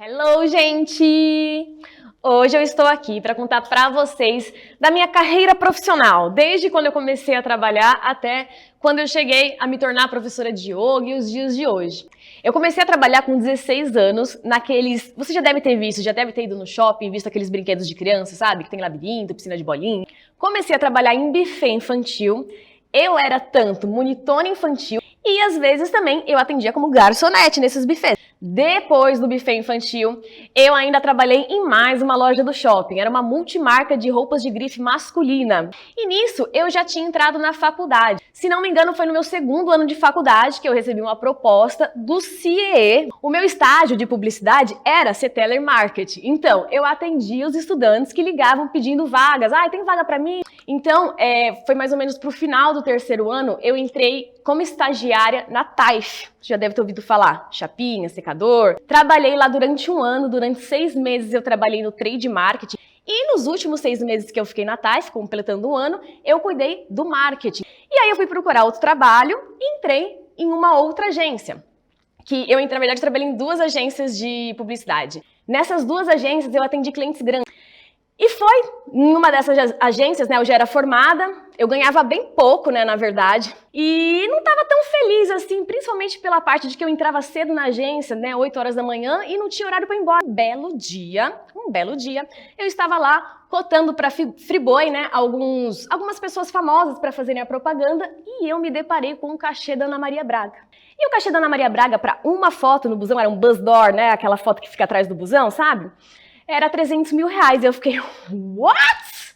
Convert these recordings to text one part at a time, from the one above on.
Hello, gente! Hoje eu estou aqui para contar para vocês da minha carreira profissional, desde quando eu comecei a trabalhar até quando eu cheguei a me tornar professora de yoga e os dias de hoje. Eu comecei a trabalhar com 16 anos naqueles... Você já deve ter visto, já deve ter ido no shopping, visto aqueles brinquedos de criança, sabe? Que tem labirinto, piscina de bolinha. Comecei a trabalhar em buffet infantil. Eu era tanto monitora infantil e às vezes também eu atendia como garçonete nesses buffets. Depois do buffet infantil, eu ainda trabalhei em mais uma loja do shopping. Era uma multimarca de roupas de grife masculina. E nisso, eu já tinha entrado na faculdade. Se não me engano, foi no meu segundo ano de faculdade que eu recebi uma proposta do CIEE. O meu estágio de publicidade era ser telemarketing. Então, eu atendia os estudantes que ligavam pedindo vagas. Tem vaga pra mim? Então, foi mais ou menos pro final do terceiro ano, eu entrei como estagiária na Taif. Você já deve ter ouvido falar. Chapinha, secador. Trabalhei lá durante um ano, durante 6 meses eu trabalhei no trade marketing. E nos últimos 6 meses que eu fiquei na Taif, completando um ano, eu cuidei do marketing. E aí eu fui procurar outro trabalho e entrei em uma outra agência. Na verdade, trabalhei em 2 agências de publicidade. Nessas 2 agências eu atendi clientes grandes. E foi em uma dessas agências, né, eu já era formada, eu ganhava bem pouco, né, na verdade, e não estava tão feliz assim, principalmente pela parte de que eu entrava cedo na agência, né, 8 horas da manhã e não tinha horário para ir embora. Um belo dia, eu estava lá cotando para Friboi, né, algumas pessoas famosas para fazerem a propaganda e eu me deparei com o cachê da Ana Maria Braga. E o cachê da Ana Maria Braga para uma foto no busão, era um bus door, né, aquela foto que fica atrás do busão, sabe? Era 300 mil reais. E eu fiquei, what?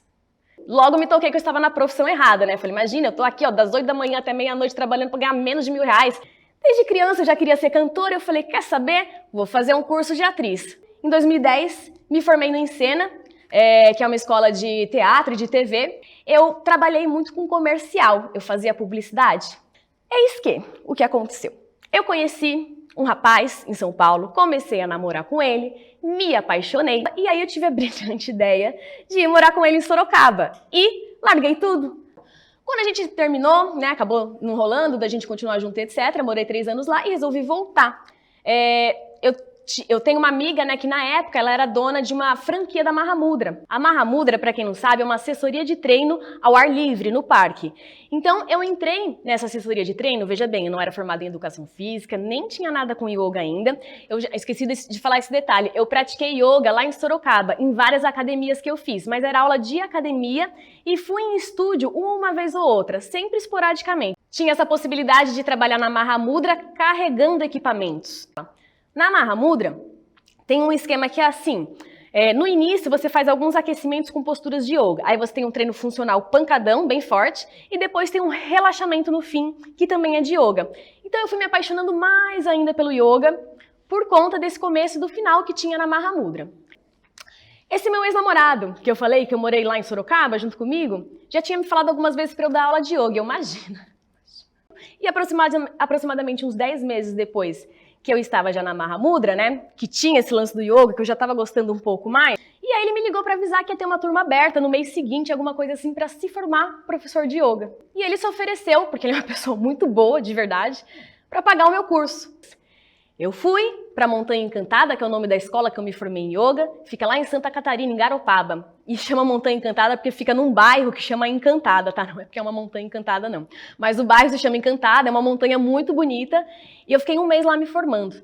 Logo me toquei que eu estava na profissão errada, né? Falei, imagina, eu tô aqui, ó, das 8 da manhã até meia-noite trabalhando para ganhar menos de R$ 1.000. Desde criança eu já queria ser cantora, eu falei, quer saber? Vou fazer um curso de atriz. Em 2010, me formei no Encena, que é uma escola de teatro e de TV. Eu trabalhei muito com comercial, eu fazia publicidade. Eis que, o que aconteceu? Eu conheci um rapaz em São Paulo, comecei a namorar com ele, me apaixonei e aí eu tive a brilhante ideia de ir morar com ele em Sorocaba e larguei tudo. Quando a gente terminou, né, acabou não rolando, da gente continuar junto, etc, morei 3 anos lá e resolvi voltar. Eu tenho uma amiga, né, que na época ela era dona de uma franquia da Mahamudra. A Mahamudra, para quem não sabe, é uma assessoria de treino ao ar livre, no parque. Então, eu entrei nessa assessoria de treino, veja bem, eu não era formada em educação física, nem tinha nada com yoga ainda. Eu já esqueci de falar esse detalhe. Eu pratiquei yoga lá em Sorocaba, em várias academias que eu fiz, mas era aula de academia e fui em estúdio uma vez ou outra, sempre esporadicamente. Tinha essa possibilidade de trabalhar na Mahamudra carregando equipamentos. Na Mahamudra, tem um esquema que é assim, no início você faz alguns aquecimentos com posturas de yoga, aí você tem um treino funcional pancadão, bem forte, e depois tem um relaxamento no fim, que também é de yoga. Então eu fui me apaixonando mais ainda pelo yoga, por conta desse começo e do final que tinha na Mahamudra. Esse meu ex-namorado, que eu falei que eu morei lá em Sorocaba junto comigo, já tinha me falado algumas vezes para eu dar aula de yoga, eu imagino. E aproximadamente uns 10 meses depois que eu estava já na Mahamudra, né, que tinha esse lance do yoga, que eu já estava gostando um pouco mais, e aí ele me ligou para avisar que ia ter uma turma aberta no mês seguinte, alguma coisa assim, para se formar professor de yoga. E ele se ofereceu, porque ele é uma pessoa muito boa, de verdade, para pagar o meu curso. Eu fui para a Montanha Encantada, que é o nome da escola que eu me formei em yoga, fica lá em Santa Catarina, em Garopaba. E chama Montanha Encantada porque fica num bairro que chama Encantada, tá? Não é porque é uma montanha encantada, não. Mas o bairro se chama Encantada, é uma montanha muito bonita, e eu fiquei um mês lá me formando.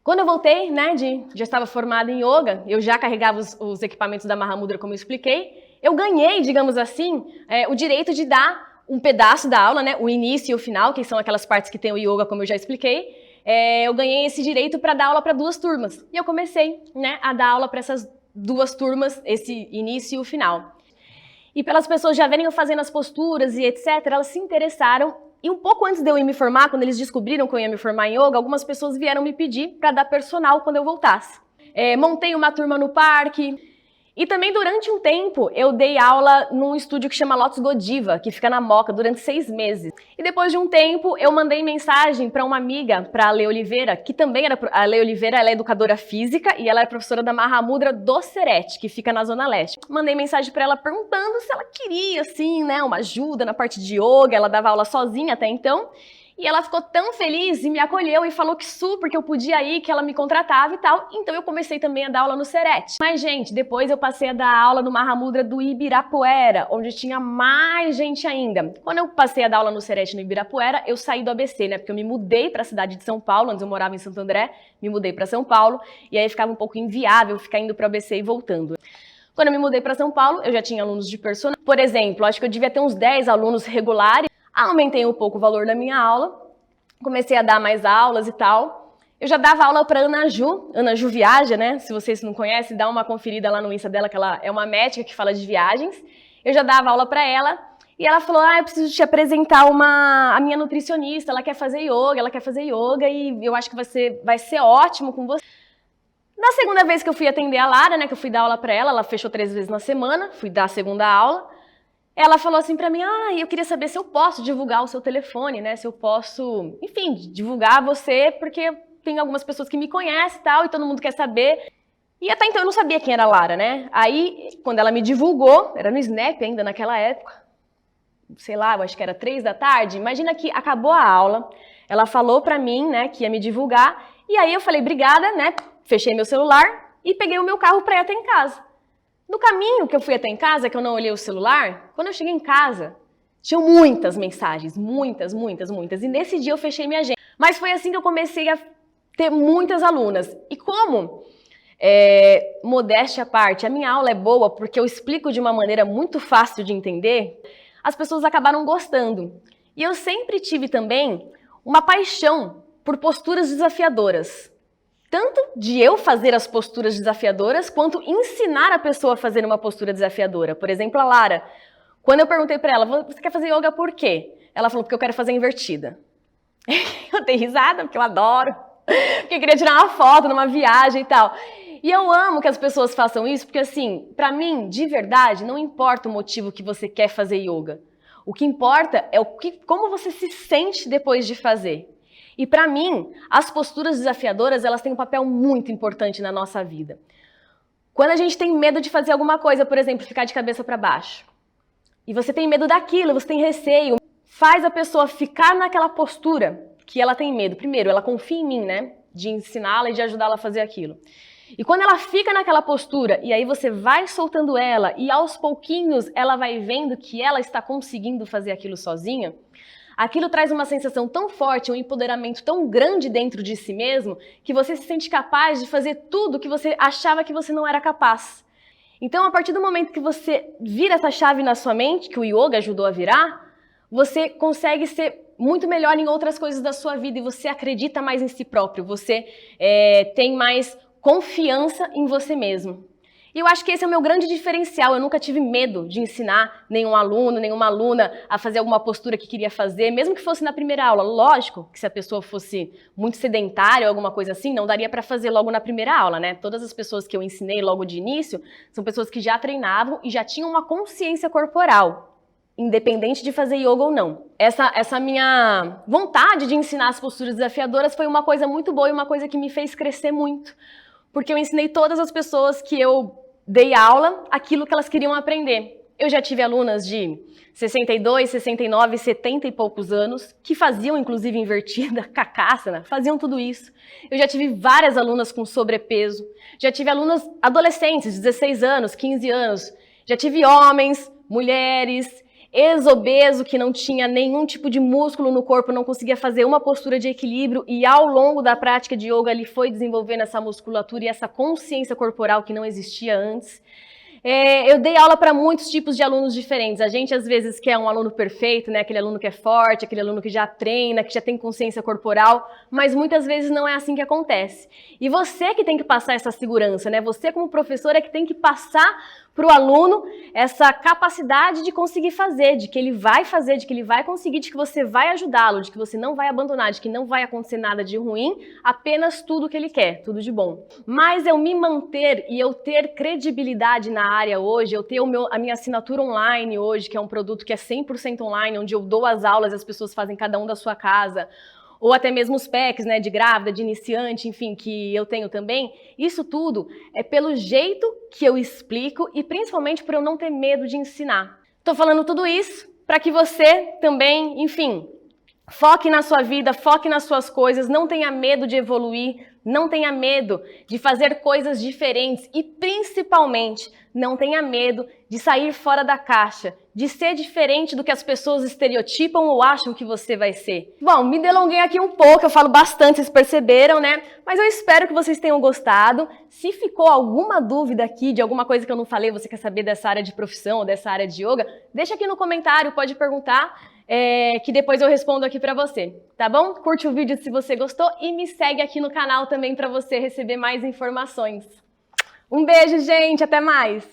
Quando eu voltei, né, já estava formada em yoga, eu já carregava os equipamentos da Mahamudra, como eu expliquei, eu ganhei, digamos assim, o direito de dar um pedaço da aula, né, o início e o final, que são aquelas partes que tem o yoga, como eu já expliquei. Eu ganhei esse direito para dar aula para 2 turmas. E eu comecei, né, a dar aula para essas 2 turmas, esse início e o final. E pelas pessoas já verem eu fazendo as posturas e etc, elas se interessaram. E um pouco antes de eu ir me formar, quando eles descobriram que eu ia me formar em yoga, algumas pessoas vieram me pedir para dar personal quando eu voltasse. Montei uma turma no parque. E também durante um tempo eu dei aula num estúdio que chama Lotus Godiva, que fica na Moca, durante 6 meses. E depois de um tempo eu mandei mensagem para uma amiga, para a Lê Oliveira, que também era... A Lê Oliveira, ela é educadora física e ela é professora da Mahamudra do Serete, que fica na Zona Leste. Mandei mensagem para ela perguntando se ela queria, assim, né, uma ajuda na parte de yoga, ela dava aula sozinha até então. E ela ficou tão feliz e me acolheu e falou que super que eu podia ir, que ela me contratava e tal. Então eu comecei também a dar aula no Serete. Mas, gente, depois eu passei a dar aula no Mahamudra do Ibirapuera, onde tinha mais gente ainda. Quando eu passei a dar aula no Serete no Ibirapuera, eu saí do ABC, né? Porque eu me mudei para a cidade de São Paulo, antes eu morava em Santo André, me mudei para São Paulo, e aí ficava um pouco inviável ficar indo para o ABC e voltando. Quando eu me mudei para São Paulo, eu já tinha alunos de personal. Por exemplo, acho que eu devia ter uns 10 alunos regulares. Aumentei um pouco o valor da minha aula, comecei a dar mais aulas e tal. Eu já dava aula para Ana Ju Viaja, né? Se vocês não conhecem, dá uma conferida lá no Insta dela, que ela é uma médica que fala de viagens. Eu já dava aula para ela e ela falou, eu preciso te apresentar a minha nutricionista, ela quer fazer yoga e eu acho que vai ser ótimo com você. Na segunda vez que eu fui atender a Lara, né, que eu fui dar aula para ela fechou 3 vezes na semana, fui dar a segunda aula. Ela falou assim pra mim, eu queria saber se eu posso divulgar o seu telefone, né? Se eu posso, enfim, divulgar você, porque tem algumas pessoas que me conhecem e tal, e todo mundo quer saber. E até então eu não sabia quem era a Lara, né? Aí, quando ela me divulgou, era no Snap ainda naquela época, sei lá, eu acho que era 3 da tarde, imagina que acabou a aula, ela falou pra mim, né, que ia me divulgar, e aí eu falei, obrigada, né? Fechei meu celular e peguei o meu carro pra ir até em casa. No caminho que eu fui até em casa, que eu não olhei o celular, quando eu cheguei em casa, tinham muitas mensagens, muitas. E nesse dia eu fechei minha agenda. Mas foi assim que eu comecei a ter muitas alunas. E como, modéstia à parte, a minha aula é boa porque eu explico de uma maneira muito fácil de entender, as pessoas acabaram gostando. E eu sempre tive também uma paixão por posturas desafiadoras. Tanto de eu fazer as posturas desafiadoras, quanto ensinar a pessoa a fazer uma postura desafiadora. Por exemplo, a Lara, quando eu perguntei para ela, você quer fazer yoga por quê? Ela falou, porque eu quero fazer invertida. Eu dei risada, porque eu adoro, porque eu queria tirar uma foto numa viagem e tal. E eu amo que as pessoas façam isso, porque assim, para mim, de verdade, não importa o motivo que você quer fazer yoga. O que importa é como você se sente depois de fazer. E para mim, as posturas desafiadoras, elas têm um papel muito importante na nossa vida. Quando a gente tem medo de fazer alguma coisa, por exemplo, ficar de cabeça para baixo, e você tem medo daquilo, você tem receio, faz a pessoa ficar naquela postura que ela tem medo. Primeiro, ela confia em mim, né? De ensiná-la e de ajudá-la a fazer aquilo. E quando ela fica naquela postura, e aí você vai soltando ela, e aos pouquinhos ela vai vendo que ela está conseguindo fazer aquilo sozinha, aquilo traz uma sensação tão forte, um empoderamento tão grande dentro de si mesmo, que você se sente capaz de fazer tudo que você achava que você não era capaz. Então, a partir do momento que você vira essa chave na sua mente, que o yoga ajudou a virar, você consegue ser muito melhor em outras coisas da sua vida e você acredita mais em si próprio, você tem mais confiança em você mesmo. E eu acho que esse é o meu grande diferencial. Eu nunca tive medo de ensinar nenhum aluno, nenhuma aluna a fazer alguma postura que queria fazer, mesmo que fosse na primeira aula. Lógico que se a pessoa fosse muito sedentária ou alguma coisa assim, não daria para fazer logo na primeira aula, né? Todas as pessoas que eu ensinei logo de início são pessoas que já treinavam e já tinham uma consciência corporal, independente de fazer yoga ou não. Essa minha vontade de ensinar as posturas desafiadoras foi uma coisa muito boa e uma coisa que me fez crescer muito. Porque eu ensinei todas as pessoas que eu dei aula aquilo que elas queriam aprender. Eu já tive alunas de 62, 69, 70 e poucos anos, que faziam, inclusive, invertida, cacaça, faziam tudo isso. Eu já tive várias alunas com sobrepeso, já tive alunas adolescentes, 16 anos, 15 anos, já tive homens, mulheres, ex-obeso que não tinha nenhum tipo de músculo no corpo, não conseguia fazer uma postura de equilíbrio e ao longo da prática de yoga ele foi desenvolvendo essa musculatura e essa consciência corporal que não existia antes. Eu dei aula para muitos tipos de alunos diferentes. A gente às vezes quer um aluno perfeito, né? Aquele aluno que é forte, aquele aluno que já treina, que já tem consciência corporal, mas muitas vezes não é assim que acontece. E você que tem que passar essa segurança, né? Você como professor é que tem que passar para o aluno essa capacidade de conseguir fazer, de que ele vai fazer, de que ele vai conseguir, de que você vai ajudá-lo, de que você não vai abandonar, de que não vai acontecer nada de ruim, apenas tudo o que ele quer, tudo de bom. Mas eu me manter e eu ter credibilidade na área hoje, eu ter a minha assinatura online hoje, que é um produto que é 100% online, onde eu dou as aulas e as pessoas fazem cada um da sua casa, ou até mesmo os PECs, né, de grávida, de iniciante, enfim, que eu tenho também, isso tudo é pelo jeito que eu explico e principalmente por eu não ter medo de ensinar. Tô falando tudo isso para que você também, enfim, Foque na sua vida, foque nas suas coisas, não tenha medo de evoluir, não tenha medo de fazer coisas diferentes e, principalmente, não tenha medo de sair fora da caixa, de ser diferente do que as pessoas estereotipam ou acham que você vai ser. Bom, me delonguei aqui um pouco, eu falo bastante, vocês perceberam, né? Mas eu espero que vocês tenham gostado. Se ficou alguma dúvida aqui de alguma coisa que eu não falei, você quer saber dessa área de profissão ou dessa área de yoga, deixa aqui no comentário, pode perguntar. Que depois eu respondo aqui pra você, tá bom? Curte o vídeo se você gostou e me segue aqui no canal também pra você receber mais informações. Um beijo, gente, até mais!